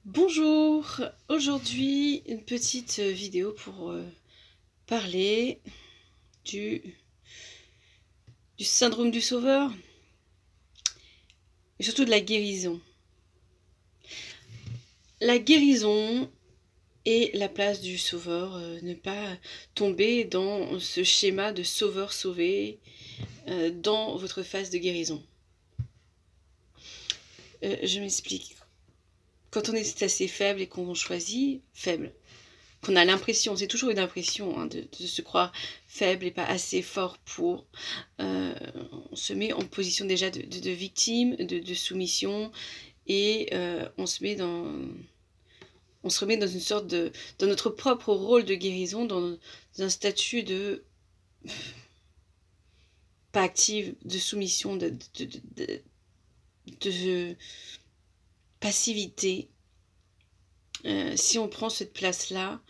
Bonjour, aujourd'hui une petite vidéo pour parler du, du syndrome du sauveur et surtout de la guérison. La guérison et la place du sauveur, ne pas tomber dans ce schéma de sauveur sauvé dans votre phase de guérison. Je m'explique. Quand on est assez faible et qu'on choisit faible, qu'on a l'impression, c'est toujours une impression de se croire faible et pas assez fort pour... on se met en position déjà de victime, de soumission, et on se remet dans une sorte dans notre propre rôle de guérison, dans un statut de... pas active, de soumission, de passivité. Si on prend cette place-là,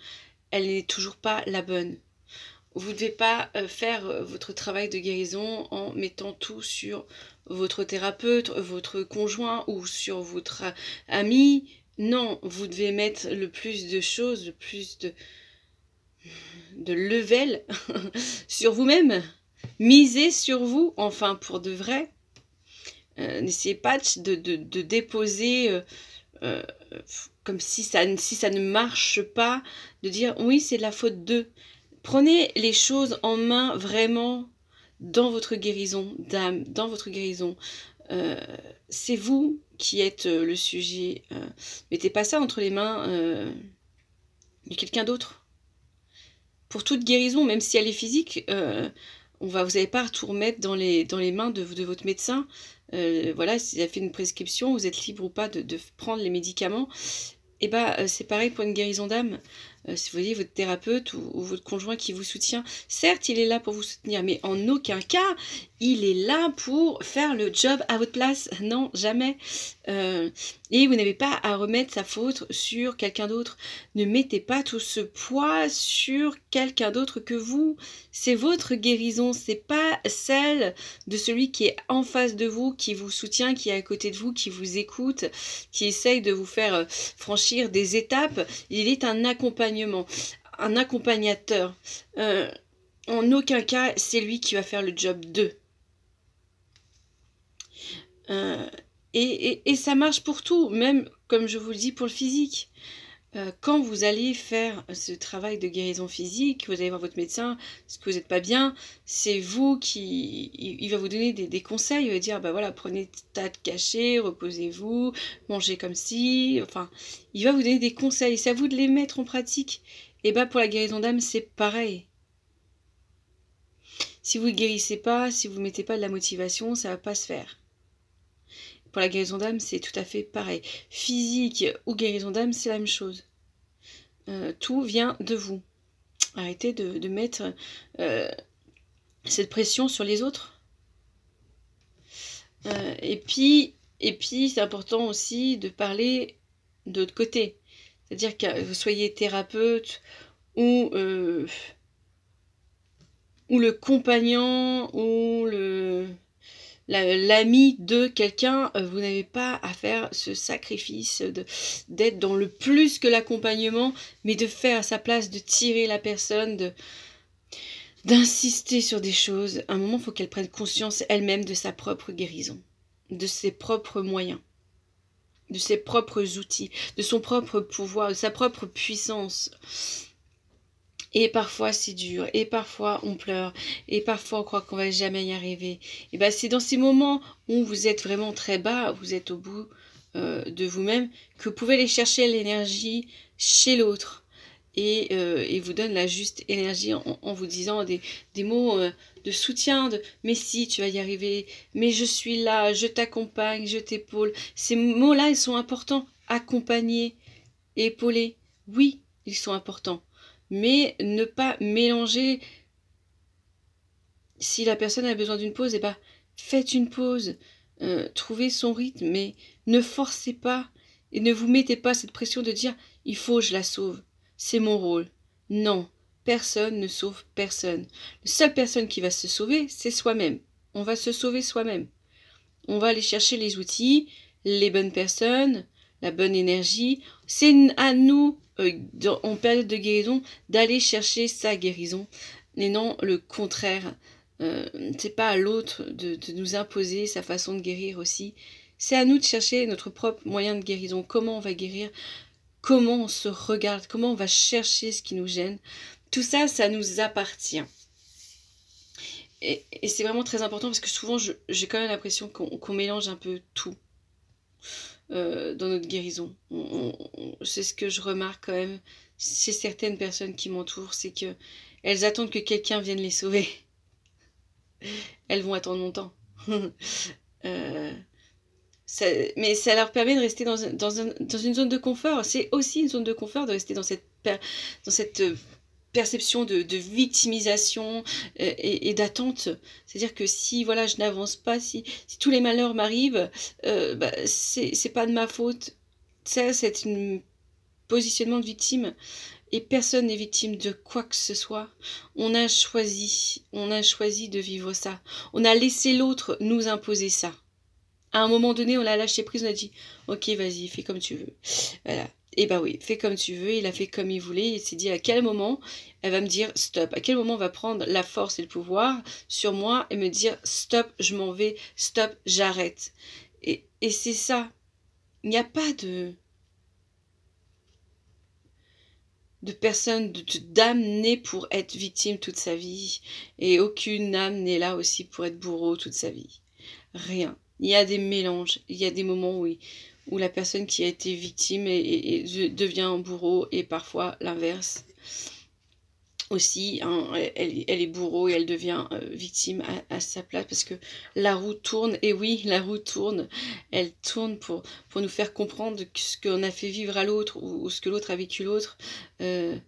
elle n'est toujours pas la bonne. Vous ne devez pas faire votre travail de guérison en mettant tout sur votre thérapeute, votre conjoint ou sur votre ami. Non, vous devez mettre le plus de choses, le plus de level sur vous-même. Misez sur vous, enfin pour de vrai. N'essayez pas de déposer... comme si ça ne marche pas, de dire oui c'est de la faute d'eux. Prenez les choses en main vraiment dans votre guérison d'âme, dans votre guérison. C'est vous qui êtes le sujet. Mettez pas ça entre les mains de quelqu'un d'autre. Pour toute guérison, même si elle est physique, vous n'allez pas tout remettre dans les mains de votre médecin. Voilà, s'il a fait une prescription, vous êtes libre ou pas de prendre les médicaments. Et c'est pareil pour une guérison d'âme. Si vous voyez votre thérapeute ou votre conjoint qui vous soutient, certes, il est là pour vous soutenir, mais en aucun cas, il est là pour faire le job à votre place. Non, jamais. Et vous n'avez pas à remettre sa faute sur quelqu'un d'autre. Ne mettez pas tout ce poids sur quelqu'un d'autre que vous. C'est votre guérison, c'est pas celle de celui qui est en face de vous, qui vous soutient, qui est à côté de vous, qui vous écoute, qui essaye de vous faire franchir des étapes. Il est un accompagnement, un accompagnateur. En aucun cas, c'est lui qui va faire le job d'eux. Et ça marche pour tout, même comme je vous le dis pour le physique. Quand vous allez faire ce travail de guérison physique, vous allez voir votre médecin, est-ce que vous n'êtes pas bien, c'est vous qui... Il va vous donner des conseils, il va dire, bah voilà, prenez tas de cachets, reposez-vous, mangez comme si... Enfin, il va vous donner des conseils, c'est à vous de les mettre en pratique. Et pour la guérison d'âme, c'est pareil. Si vous ne guérissez pas, si vous ne mettez pas de la motivation, ça ne va pas se faire. Pour la guérison d'âme, c'est tout à fait pareil. Physique ou guérison d'âme, c'est la même chose. Tout vient de vous. Arrêtez de mettre cette pression sur les autres. Et puis c'est important aussi de parler de l'autre côté. C'est-à-dire que vous soyez thérapeute ou le compagnon ou l'ami de quelqu'un, vous n'avez pas à faire ce sacrifice d'être dans le plus que l'accompagnement, mais de faire à sa place, de tirer la personne, d'insister sur des choses. À un moment, il faut qu'elle prenne conscience elle-même de sa propre guérison, de ses propres moyens, de ses propres outils, de son propre pouvoir, de sa propre puissance. Et parfois c'est dur, et parfois on pleure, et parfois on croit qu'on va jamais y arriver. Et c'est dans ces moments où vous êtes vraiment très bas, vous êtes au bout de vous-même, que vous pouvez aller chercher l'énergie chez l'autre. Et vous donne la juste énergie en vous disant des mots de soutien, mais si, tu vas y arriver, mais je suis là, je t'accompagne, je t'épaule. Ces mots-là, ils sont importants. Accompagner, épauler, oui, ils sont importants. Mais ne pas mélanger. Si la personne a besoin d'une pause, faites une pause. Trouvez son rythme, mais ne forcez pas. Et ne vous mettez pas cette pression de dire « il faut que je la sauve, c'est mon rôle ». Non, personne ne sauve personne. La seule personne qui va se sauver, c'est soi-même. On va se sauver soi-même. On va aller chercher les outils, les bonnes personnes, la bonne énergie. C'est à nous, en période de guérison, d'aller chercher sa guérison, et non le contraire. C'est pas à l'autre de nous imposer sa façon de guérir aussi. C'est à nous de chercher notre propre moyen de guérison. Comment on va guérir? Comment on se regarde? Comment on va chercher ce qui nous gêne? Tout ça, ça nous appartient. Et c'est vraiment très important parce que souvent, j'ai quand même l'impression qu'on mélange un peu tout dans notre guérison. C'est ce que je remarque quand même chez certaines personnes qui m'entourent, c'est que elles attendent que quelqu'un vienne les sauver. Elles vont attendre longtemps. Mais ça leur permet de rester dans une zone de confort. C'est aussi une zone de confort de rester dans cette perception de victimisation et d'attente. C'est-à-dire que si voilà, je n'avance pas, si tous les malheurs m'arrivent, c'est pas de ma faute. Ça, c'est un positionnement de victime. Et personne n'est victime de quoi que ce soit. On a choisi de vivre ça. On a laissé l'autre nous imposer ça. À un moment donné, on l'a lâché prise, on a dit « Ok, vas-y, fais comme tu veux. » Voilà. Et bah oui, fais comme tu veux, il a fait comme il voulait, il s'est dit à quel moment elle va me dire stop, à quel moment on va prendre la force et le pouvoir sur moi et me dire stop, je m'en vais, stop, j'arrête. Et c'est ça. Il n'y a pas de personne, d'âme née pour être victime toute sa vie. Et aucune âme n'est là aussi pour être bourreau toute sa vie. Rien. Il y a des mélanges, il y a des moments où la personne qui a été victime devient un bourreau et parfois l'inverse aussi. Hein, elle est bourreau et elle devient victime à sa place parce que la roue tourne. Et oui, la roue tourne. Elle tourne pour nous faire comprendre ce qu'on a fait vivre à l'autre ou ce que l'autre a vécu l'autre. À un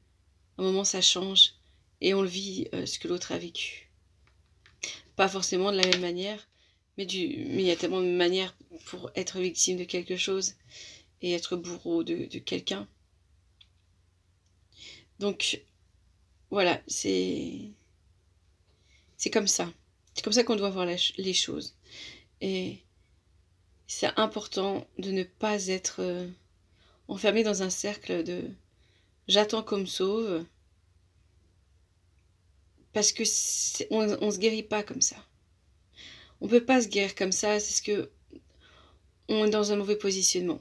moment, ça change et on le vit ce que l'autre a vécu. Pas forcément de la même manière. Mais il y a tellement de manières pour être victime de quelque chose et être bourreau de quelqu'un. Donc, voilà, c'est comme ça. C'est comme ça qu'on doit voir les choses. Et c'est important de ne pas être enfermé dans un cercle de « j'attends qu'on me sauve » parce que on se guérit pas comme ça. On peut pas se guérir comme ça, c'est ce que on est dans un mauvais positionnement.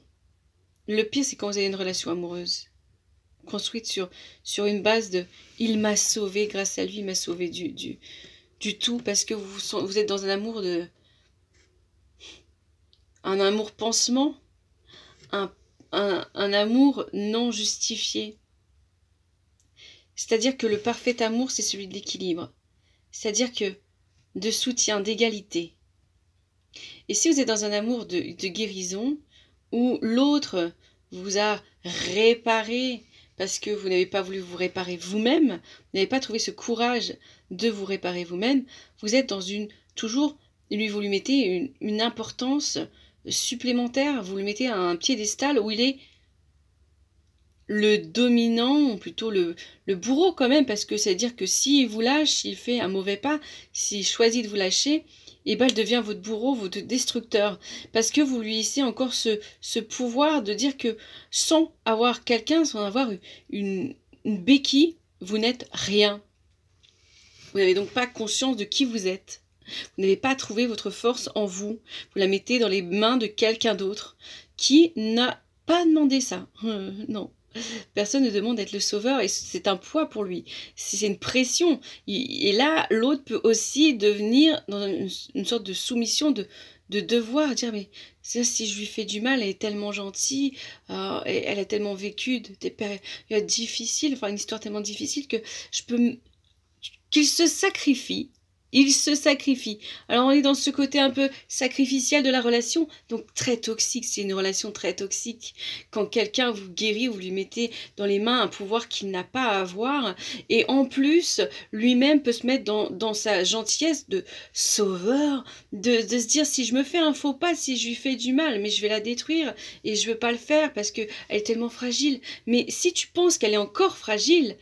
Le pire, c'est quand vous avez une relation amoureuse, construite sur une base de « il m'a sauvé, grâce à lui, il m'a sauvé du tout », parce que vous êtes dans un amour un amour pansement, un amour non justifié. C'est-à-dire que le parfait amour, c'est celui de l'équilibre. C'est-à-dire que de soutien, d'égalité. Et si vous êtes dans un amour de guérison, où l'autre vous a réparé parce que vous n'avez pas voulu vous réparer vous-même, vous n'avez pas trouvé ce courage de vous réparer vous-même, vous êtes dans toujours, vous lui mettez une importance supplémentaire, vous le mettez à un piédestal où il est le dominant, ou plutôt le bourreau quand même, parce que c'est-à-dire que s'il vous lâche, s'il fait un mauvais pas, s'il choisit de vous lâcher, et ben, il devient votre bourreau, votre destructeur. Parce que vous lui laissez encore ce pouvoir de dire que sans avoir quelqu'un, sans avoir une béquille, vous n'êtes rien. Vous n'avez donc pas conscience de qui vous êtes. Vous n'avez pas trouvé votre force en vous. Vous la mettez dans les mains de quelqu'un d'autre qui n'a pas demandé ça. Non. Personne ne demande d'être le sauveur et c'est un poids pour lui. C'est une pression. Et là, l'autre peut aussi devenir dans une sorte de soumission, de devoir dire mais si je lui fais du mal, elle est tellement gentille, elle a tellement vécu des périodes difficiles, enfin une histoire tellement difficile que qu'il se sacrifie. Il se sacrifie. Alors on est dans ce côté un peu sacrificiel de la relation, donc très toxique, c'est une relation très toxique. Quand quelqu'un vous guérit, vous lui mettez dans les mains un pouvoir qu'il n'a pas à avoir, et en plus, lui-même peut se mettre dans sa gentillesse de sauveur, de se dire si je me fais un faux pas, si je lui fais du mal, mais je vais la détruire, et je veux pas le faire parce qu'elle est tellement fragile. Mais si tu penses qu'elle est encore fragile,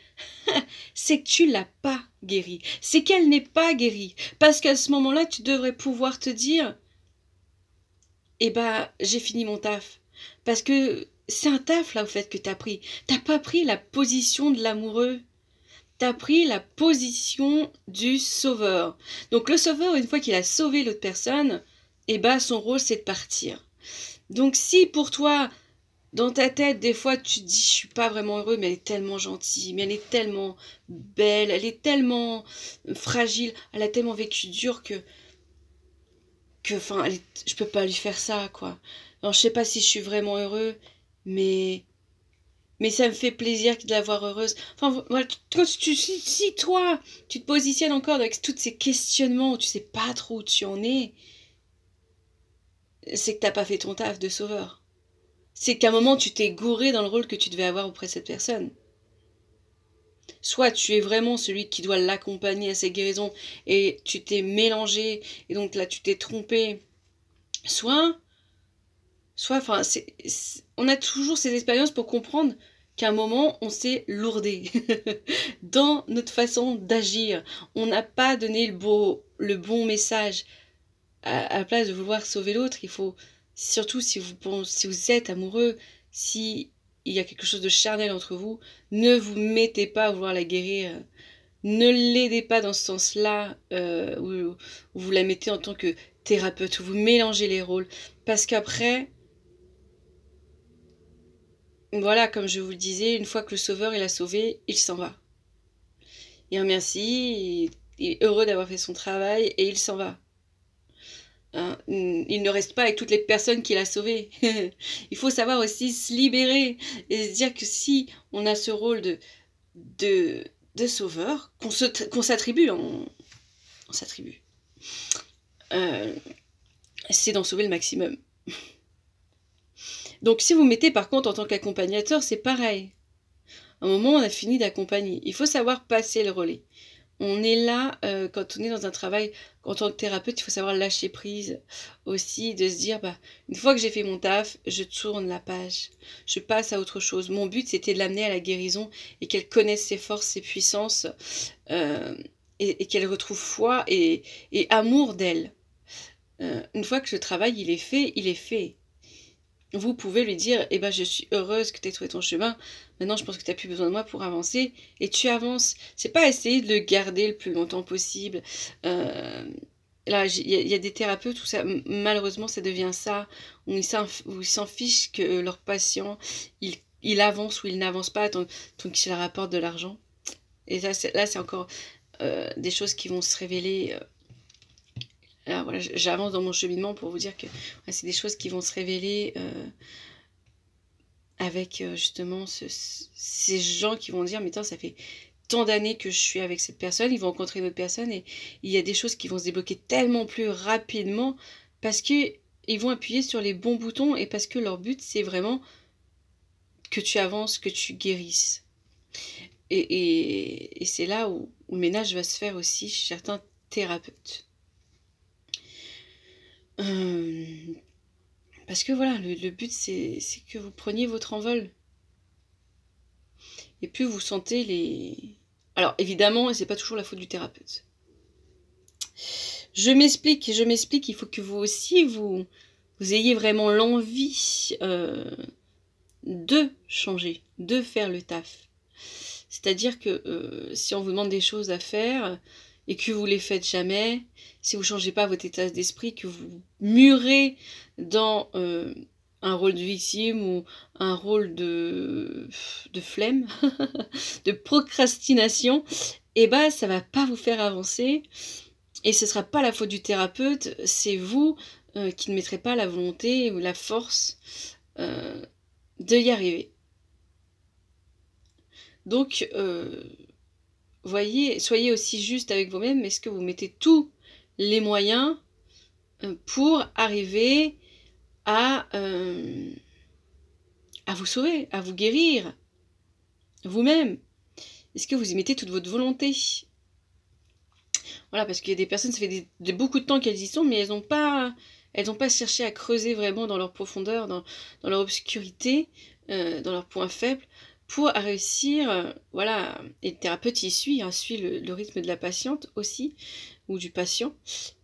c'est que tu l'as pas guérie, c'est qu'elle n'est pas guérie, parce qu'à ce moment-là, tu devrais pouvoir te dire, eh ben, j'ai fini mon taf, Parce que c'est un taf, là, au fait, que t'as pris. T'as pas pris la position de l'amoureux. T'as pris la position du sauveur. Donc le sauveur, une fois qu'il a sauvé l'autre personne, eh ben, son rôle, c'est de partir. Donc si pour toi, dans ta tête, des fois, tu te dis, je suis pas vraiment heureux, mais elle est tellement gentille, mais elle est tellement belle, elle est tellement fragile, elle a tellement vécu dur enfin, je peux pas lui faire ça, quoi. Alors, je sais pas si je suis vraiment heureux, mais, mais ça me fait plaisir de la voir heureuse. Enfin, voilà, si toi, tu te positionnes encore avec tous ces questionnements où tu sais pas trop où tu en es, c'est que t'as pas fait ton taf de sauveur. C'est qu'à un moment, tu t'es gouré dans le rôle que tu devais avoir auprès de cette personne. Soit tu es vraiment celui qui doit l'accompagner à ses guérisons et tu t'es mélangé et donc là tu t'es trompé. Soit, enfin, on a toujours ces expériences pour comprendre qu'à un moment on s'est lourdé dans notre façon d'agir. On n'a pas donné le bon message. À la place de vouloir sauver l'autre, il faut, surtout si vous êtes amoureux, si il y a quelque chose de charnel entre vous, ne vous mettez pas à vouloir la guérir. Ne l'aidez pas dans ce sens-là, où vous la mettez en tant que thérapeute, où vous mélangez les rôles. Parce qu'après, voilà, comme je vous le disais, une fois que le sauveur il a sauvé, il s'en va. Il remercie, il est heureux d'avoir fait son travail et il s'en va. Hein, il ne reste pas avec toutes les personnes qu'il a sauvées. Il faut savoir aussi se libérer et se dire que si on a ce rôle de sauveur, qu'on s'attribue, on s'attribue, c'est d'en sauver le maximum. Donc si vous mettez par contre en tant qu'accompagnateur, c'est pareil. À un moment, on a fini d'accompagner. Il faut savoir passer le relais. On est là, quand on est dans un travail, en tant que thérapeute, il faut savoir lâcher prise aussi, de se dire, bah, une fois que j'ai fait mon taf, je tourne la page, je passe à autre chose. Mon but, c'était de l'amener à la guérison et qu'elle connaisse ses forces, ses puissances, et qu'elle retrouve foi et amour d'elle. Une fois que le travail, il est fait, il est fait. Vous pouvez lui dire, eh ben, je suis heureuse que tu aies trouvé ton chemin. Maintenant, je pense que tu n'as plus besoin de moi pour avancer. Et tu avances. C'est pas essayer de le garder le plus longtemps possible. Là, il y a des thérapeutes où ça, malheureusement, ça devient ça. Où ils s'en fichent que leur patient, il avance ou il n'avance pas tant qu'il leur rapporte de l'argent. Et là, c'est encore des choses qui vont se révéler. Alors voilà, j'avance dans mon cheminement pour vous dire que c'est des choses qui vont se révéler avec justement ces gens qui vont dire, mais attends, ça fait tant d'années que je suis avec cette personne, ils vont rencontrer une autre personne et il y a des choses qui vont se débloquer tellement plus rapidement parce qu'ils vont appuyer sur les bons boutons et parce que leur but, c'est vraiment que tu avances, que tu guérisses. Et c'est là où le ménage va se faire aussi chez certains thérapeutes. Parce que voilà, le but c'est que vous preniez votre envol. Et puis vous sentez les... Alors évidemment, c'est pas toujours la faute du thérapeute. Je m'explique, il faut que vous aussi, vous ayez vraiment l'envie de changer, de faire le taf. C'est-à-dire que si on vous demande des choses à faire et que vous les faites jamais, si vous ne changez pas votre état d'esprit, que vous murez dans un rôle de victime ou un rôle de flemme, de procrastination, et ben ça va pas vous faire avancer et ce sera pas la faute du thérapeute, c'est vous qui ne mettrez pas la volonté ou la force de y arriver. Donc, voyez, soyez aussi juste avec vous-même. Est-ce que vous mettez tous les moyens pour arriver à vous sauver, à vous guérir vous-même? Est-ce que vous y mettez toute votre volonté? Voilà, parce qu'il y a des personnes, ça fait beaucoup de temps qu'elles y sont, mais elles n'ont pas cherché à creuser vraiment dans leur profondeur, dans leur obscurité, dans leurs points faibles, pour réussir, voilà, et le thérapeute y suit, hein, suit le rythme de la patiente aussi, ou du patient,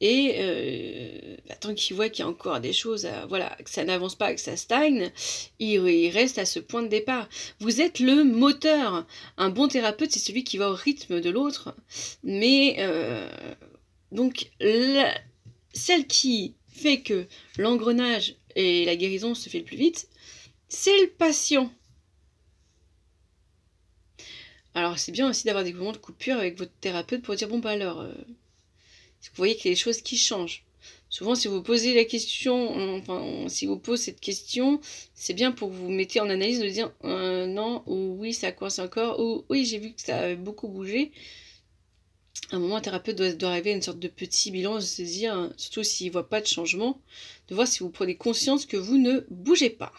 et tant qu'il voit qu'il y a encore des choses, voilà, que ça n'avance pas, que ça stagne, il reste à ce point de départ. Vous êtes le moteur. Un bon thérapeute, c'est celui qui va au rythme de l'autre, mais donc celle qui fait que l'engrenage et la guérison se fait le plus vite, c'est le patient. Alors c'est bien aussi d'avoir des moments de coupure avec votre thérapeute pour dire bon bah alors, vous voyez qu'il y a des choses qui changent. Souvent si vous posez la question, enfin si vous posez cette question, c'est bien pour que vous mettez en analyse de dire non, ou oui ça coince encore, ou oui j'ai vu que ça avait beaucoup bougé. À un moment, un thérapeute doit arriver à une sorte de petit bilan, de se dire, surtout s'il ne voit pas de changement, de voir si vous prenez conscience que vous ne bougez pas.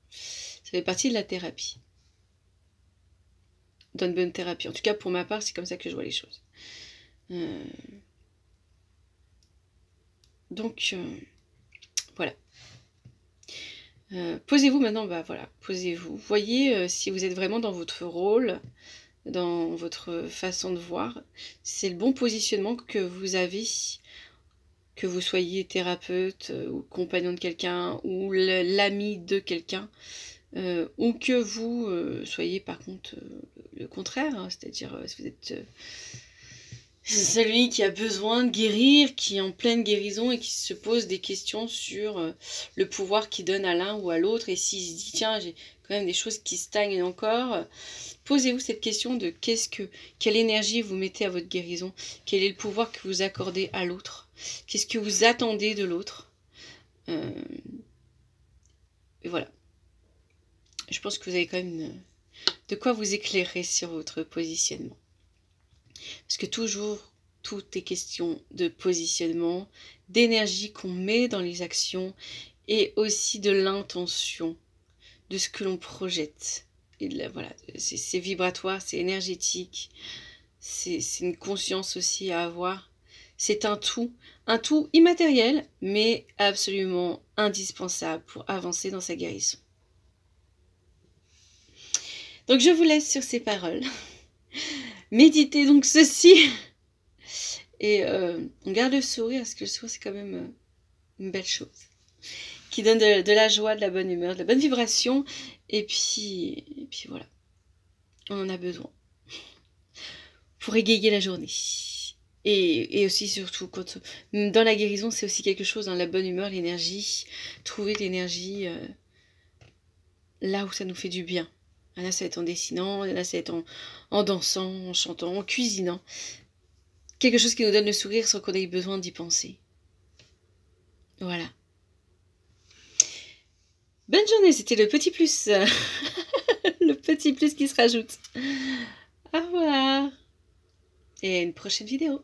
Ça fait partie de la thérapie. D'une bonne thérapie. En tout cas, pour ma part, c'est comme ça que je vois les choses. Donc, voilà. Posez-vous maintenant, bah voilà, posez-vous. Voyez si vous êtes vraiment dans votre rôle, dans votre façon de voir. C'est le bon positionnement que vous avez, que vous soyez thérapeute ou compagnon de quelqu'un ou l'ami de quelqu'un, ou que vous soyez par contre le contraire, hein, c'est-à-dire si vous êtes celui qui a besoin de guérir, qui est en pleine guérison et qui se pose des questions sur le pouvoir qu'il donne à l'un ou à l'autre, et s'il se dit tiens j'ai quand même des choses qui stagnent encore, posez-vous cette question de quelle énergie vous mettez à votre guérison, quel est le pouvoir que vous accordez à l'autre, qu'est-ce que vous attendez de l'autre, et voilà. Je pense que vous avez quand même de quoi vous éclairer sur votre positionnement. Parce que toujours, tout est question de positionnement, d'énergie qu'on met dans les actions et aussi de l'intention, de ce que l'on projette. Et voilà, c'est vibratoire, c'est énergétique, c'est une conscience aussi à avoir. C'est un tout immatériel, mais absolument indispensable pour avancer dans sa guérison. Donc je vous laisse sur ces paroles. Méditez donc ceci. Et on garde le sourire, parce que le sourire c'est quand même une belle chose. Qui donne de la joie, de la bonne humeur, de la bonne vibration. Et puis voilà. On en a besoin. Pour égayer la journée. Et aussi surtout, dans la guérison, c'est aussi quelque chose, dans la bonne humeur, l'énergie. Trouver l'énergie là où ça nous fait du bien. Là, ça va être en dessinant, là, ça va être en dansant, en chantant, en cuisinant. Quelque chose qui nous donne le sourire sans qu'on ait besoin d'y penser. Voilà. Bonne journée, c'était le petit plus. Le petit plus qui se rajoute. Au revoir. Et à une prochaine vidéo.